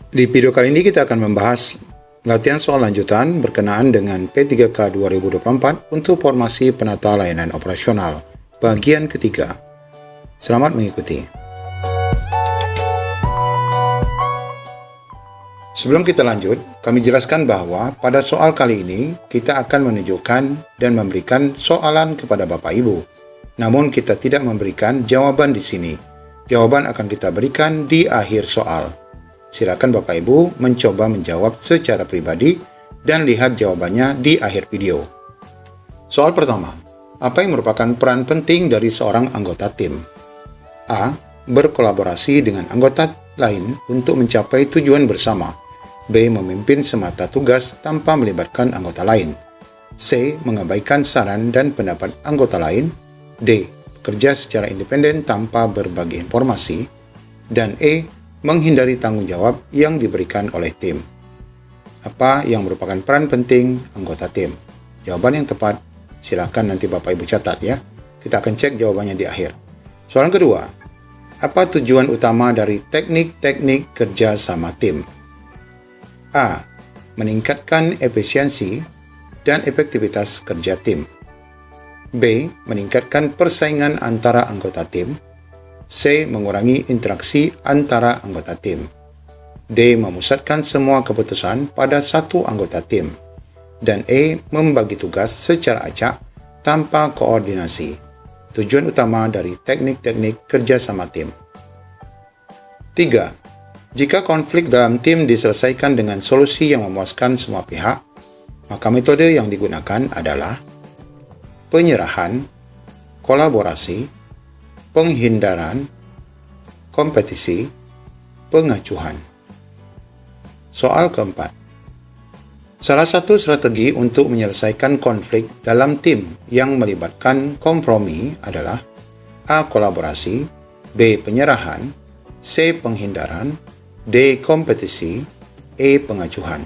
Di video kali ini kita akan membahas latihan soal lanjutan berkenaan dengan P3K 2024 untuk formasi penata layanan operasional, bagian ketiga. Selamat mengikuti. Sebelum kita lanjut, kami jelaskan bahwa pada soal kali ini kita akan menunjukkan dan memberikan soalan kepada Bapak Ibu. Namun kita tidak memberikan jawaban di sini. Jawaban akan kita berikan di akhir soal. Silakan Bapak Ibu mencoba menjawab secara pribadi dan lihat jawabannya di akhir video. Soal pertama, apa yang merupakan peran penting dari seorang anggota tim? A. Berkolaborasi dengan anggota lain untuk mencapai tujuan bersama. B. Memimpin semata tugas tanpa melibatkan anggota lain. C. Mengabaikan saran dan pendapat anggota lain. D. Bekerja secara independen tanpa berbagi informasi. Dan E. Menghindari tanggung jawab yang diberikan oleh tim. Apa yang merupakan peran penting anggota tim? Jawaban yang tepat silakan nanti Bapak Ibu catat ya. Kita akan cek jawabannya di akhir. Soalan kedua, apa tujuan utama dari teknik-teknik kerja sama tim? A. Meningkatkan efisiensi dan efektivitas kerja tim. B. Meningkatkan persaingan antara anggota tim. C. Mengurangi interaksi antara anggota tim. D. Memusatkan semua keputusan pada satu anggota tim. Dan E. Membagi tugas secara acak tanpa koordinasi. Tujuan utama dari teknik-teknik kerjasama tim. 3. Jika konflik dalam tim diselesaikan dengan solusi yang memuaskan semua pihak, maka metode yang digunakan adalah penyerahan, kolaborasi, penghindaran, kompetisi, pengacuhan. Soal keempat. Salah satu strategi untuk menyelesaikan konflik dalam tim yang melibatkan kompromi adalah A. Kolaborasi, B. Penyerahan, C. Penghindaran, D. Kompetisi, E. Pengacuhan.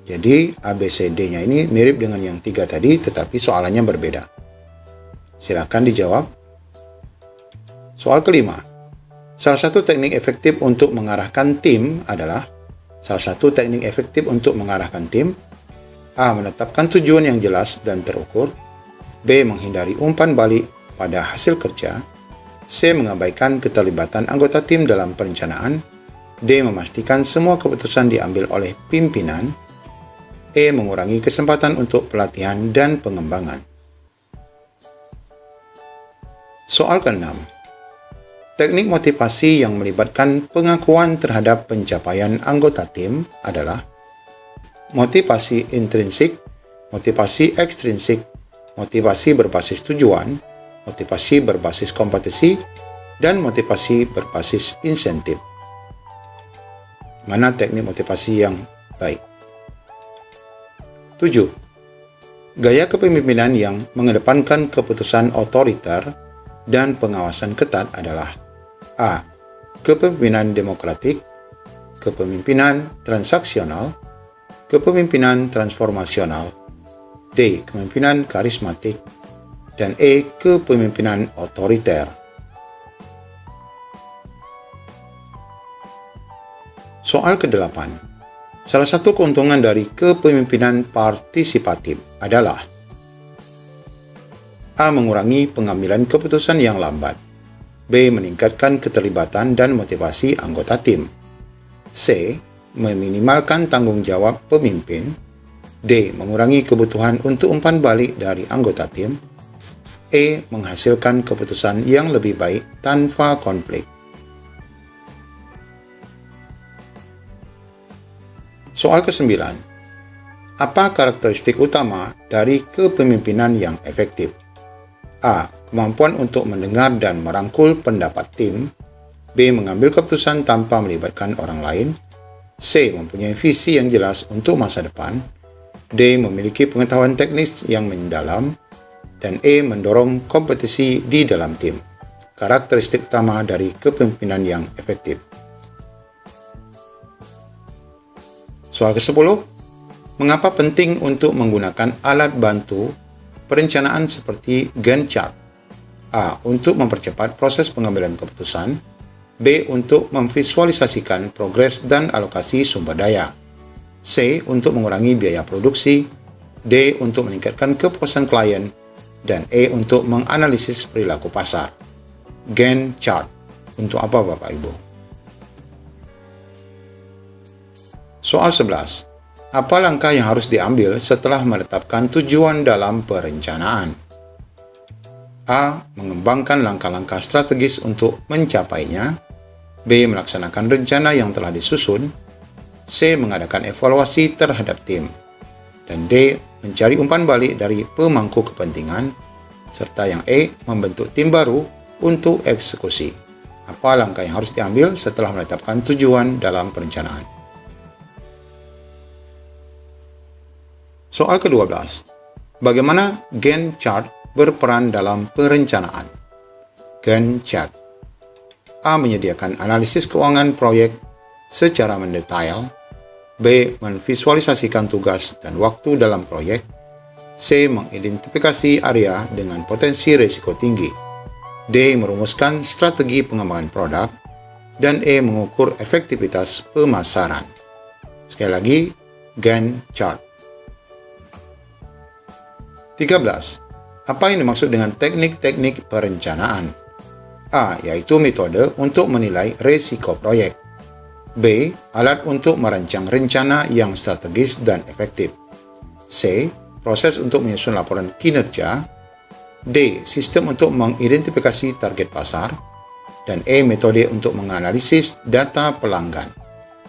Jadi ABCD-nya ini mirip dengan yang tiga tadi, tetapi soalannya berbeda. Silakan dijawab. Soal kelima, salah satu teknik efektif untuk mengarahkan tim adalah A. Menetapkan tujuan yang jelas dan terukur. B. Menghindari umpan balik pada hasil kerja. C. Mengabaikan keterlibatan anggota tim dalam perencanaan. D. Memastikan semua keputusan diambil oleh pimpinan. E. Mengurangi kesempatan untuk pelatihan dan pengembangan. Soal keenam, teknik motivasi yang melibatkan pengakuan terhadap pencapaian anggota tim adalah motivasi intrinsik, motivasi ekstrinsik, motivasi berbasis tujuan, motivasi berbasis kompetisi, dan motivasi berbasis insentif. Mana teknik motivasi yang baik? 7. Gaya kepemimpinan yang mengedepankan keputusan otoriter dan pengawasan ketat adalah A. Kepemimpinan demokratik, kepemimpinan transaksional, kepemimpinan transformasional, D. Kepemimpinan karismatik, dan E. Kepemimpinan otoriter. Soal ke-8. Salah satu keuntungan dari kepemimpinan partisipatif adalah A. Mengurangi pengambilan keputusan yang lambat. B. Meningkatkan keterlibatan dan motivasi anggota tim. C. Meminimalkan tanggung jawab pemimpin. D. Mengurangi kebutuhan untuk umpan balik dari anggota tim. E. Menghasilkan keputusan yang lebih baik tanpa konflik. Soal ke-9. Apa karakteristik utama dari kepemimpinan yang efektif? A. Kemampuan untuk mendengar dan merangkul pendapat tim. B. Mengambil keputusan tanpa melibatkan orang lain. C. Mempunyai visi yang jelas untuk masa depan. D. Memiliki pengetahuan teknis yang mendalam. Dan E. Mendorong kompetisi di dalam tim. Karakteristik utama dari kepemimpinan yang efektif. Soal ke-10. Mengapa penting untuk menggunakan alat bantu perencanaan seperti Gantt chart? A. Untuk mempercepat proses pengambilan keputusan. B. Untuk memvisualisasikan progres dan alokasi sumber daya. C. Untuk mengurangi biaya produksi. D. Untuk meningkatkan kepuasan klien. Dan E. Untuk menganalisis perilaku pasar. Gantt chart. Untuk apa Bapak Ibu? Soal 11. Apa langkah yang harus diambil setelah menetapkan tujuan dalam perencanaan? A. Mengembangkan langkah-langkah strategis untuk mencapainya. B. Melaksanakan rencana yang telah disusun. C. Mengadakan evaluasi terhadap tim. Dan D. Mencari umpan balik dari pemangku kepentingan. Serta yang E. Membentuk tim baru untuk eksekusi. Apa langkah yang harus diambil setelah menetapkan tujuan dalam perencanaan? Soal ke-12. Bagaimana Gantt chart berperan dalam perencanaan? Gantt chart. A. Menyediakan analisis keuangan proyek secara mendetail. B. Memvisualisasikan tugas dan waktu dalam proyek. C. Mengidentifikasi area dengan potensi risiko tinggi. D. Merumuskan strategi pengembangan produk. Dan E. Mengukur efektivitas pemasaran. Sekali lagi, Gantt chart. 13. Apa yang dimaksud dengan teknik-teknik perencanaan? A. Yaitu metode untuk menilai risiko proyek. B. Alat untuk merancang rencana yang strategis dan efektif. C. Proses untuk menyusun laporan kinerja. D. Sistem untuk mengidentifikasi target pasar. Dan E. Metode untuk menganalisis data pelanggan.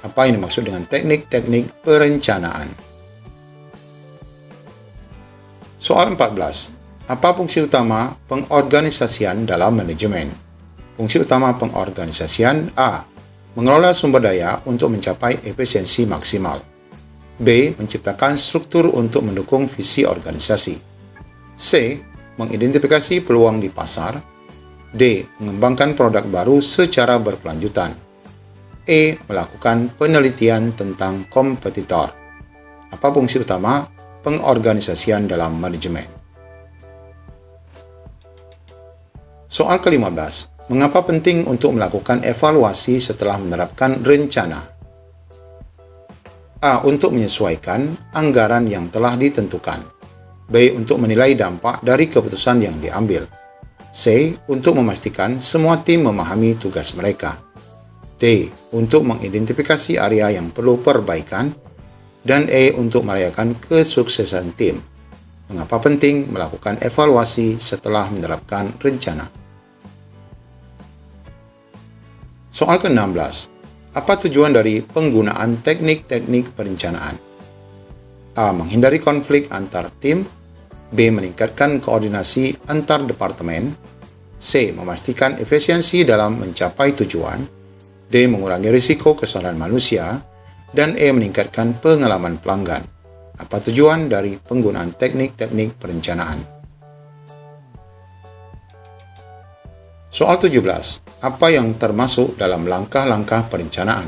Apa yang dimaksud dengan teknik-teknik perencanaan? Soal 14. Apa fungsi utama pengorganisasian dalam manajemen? Fungsi utama pengorganisasian: A. Mengelola sumber daya untuk mencapai efisiensi maksimal. B. Menciptakan struktur untuk mendukung visi organisasi. C. Mengidentifikasi peluang di pasar. D. Mengembangkan produk baru secara berkelanjutan. E. Melakukan penelitian tentang kompetitor. Apa fungsi utama pengorganisasian dalam manajemen? Soal ke-15. Mengapa penting untuk melakukan evaluasi setelah menerapkan rencana? A. Untuk menyesuaikan anggaran yang telah ditentukan. B. Untuk menilai dampak dari keputusan yang diambil. C. Untuk memastikan semua tim memahami tugas mereka. D. Untuk mengidentifikasi area yang perlu perbaikan. Dan E. Untuk merayakan kesuksesan tim. Mengapa penting melakukan evaluasi setelah menerapkan rencana? Soal ke-16. Apa tujuan dari penggunaan teknik-teknik perencanaan? A. Menghindari konflik antar tim. B. Meningkatkan koordinasi antar departemen. C. Memastikan efisiensi dalam mencapai tujuan. D. Mengurangi risiko kesalahan manusia. Dan E. Meningkatkan pengalaman pelanggan. Apa tujuan dari penggunaan teknik-teknik perencanaan? Soal 17. Apa yang termasuk dalam langkah-langkah perencanaan?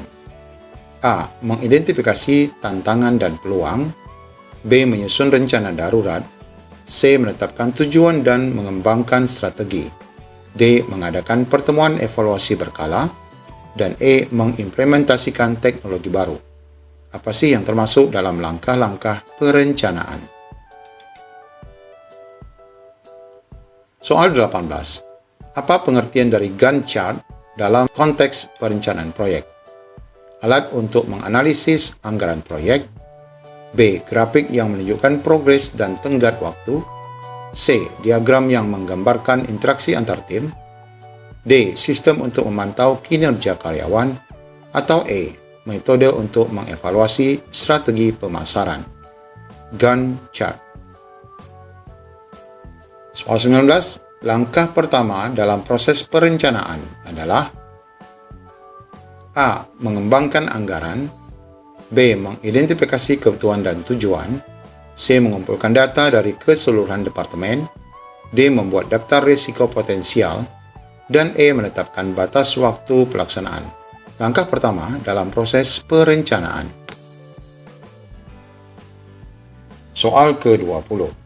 A. Mengidentifikasi tantangan dan peluang. B. Menyusun rencana darurat. C. Menetapkan tujuan dan mengembangkan strategi. D. Mengadakan pertemuan evaluasi berkala. Dan E. Mengimplementasikan teknologi baru. Apa sih yang termasuk dalam langkah-langkah perencanaan? Soal 18. Apa pengertian dari Gantt chart dalam konteks perencanaan proyek? Alat untuk menganalisis anggaran proyek. B. Grafik yang menunjukkan progres dan tenggat waktu. C. Diagram yang menggambarkan interaksi antar tim. D. Sistem untuk memantau kinerja karyawan. Atau E. Metode untuk mengevaluasi strategi pemasaran. Gantt chart. Soal 19. Langkah pertama dalam proses perencanaan adalah A. Mengembangkan anggaran. B. Mengidentifikasi kebutuhan dan tujuan. C. Mengumpulkan data dari keseluruhan departemen. D. Membuat daftar risiko potensial. Dan E. Menetapkan batas waktu pelaksanaan. Langkah pertama dalam proses perencanaan. Soal ke-20.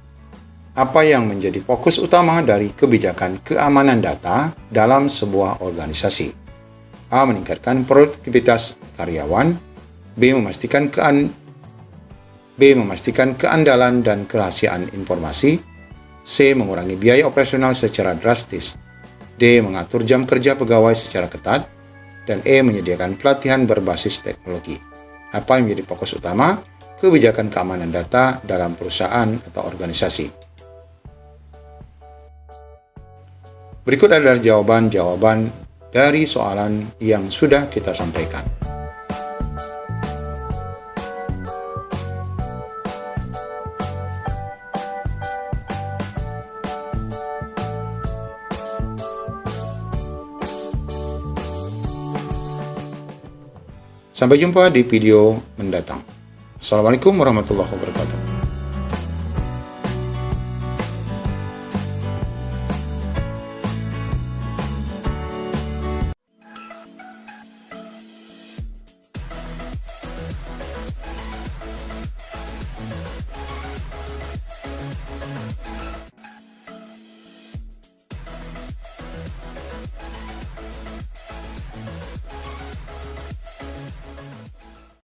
Apa yang menjadi fokus utama dari kebijakan keamanan data dalam sebuah organisasi? A. Meningkatkan produktivitas karyawan. B. Memastikan keandalan dan kerahasiaan informasi. C. Mengurangi biaya operasional secara drastis. D. Mengatur jam kerja pegawai secara ketat. Dan E. Menyediakan pelatihan berbasis teknologi. Apa yang menjadi fokus utama kebijakan keamanan data dalam perusahaan atau organisasi? Berikut adalah jawaban-jawaban dari soalan yang sudah kita sampaikan. Sampai jumpa di video mendatang. Assalamualaikum warahmatullahi wabarakatuh.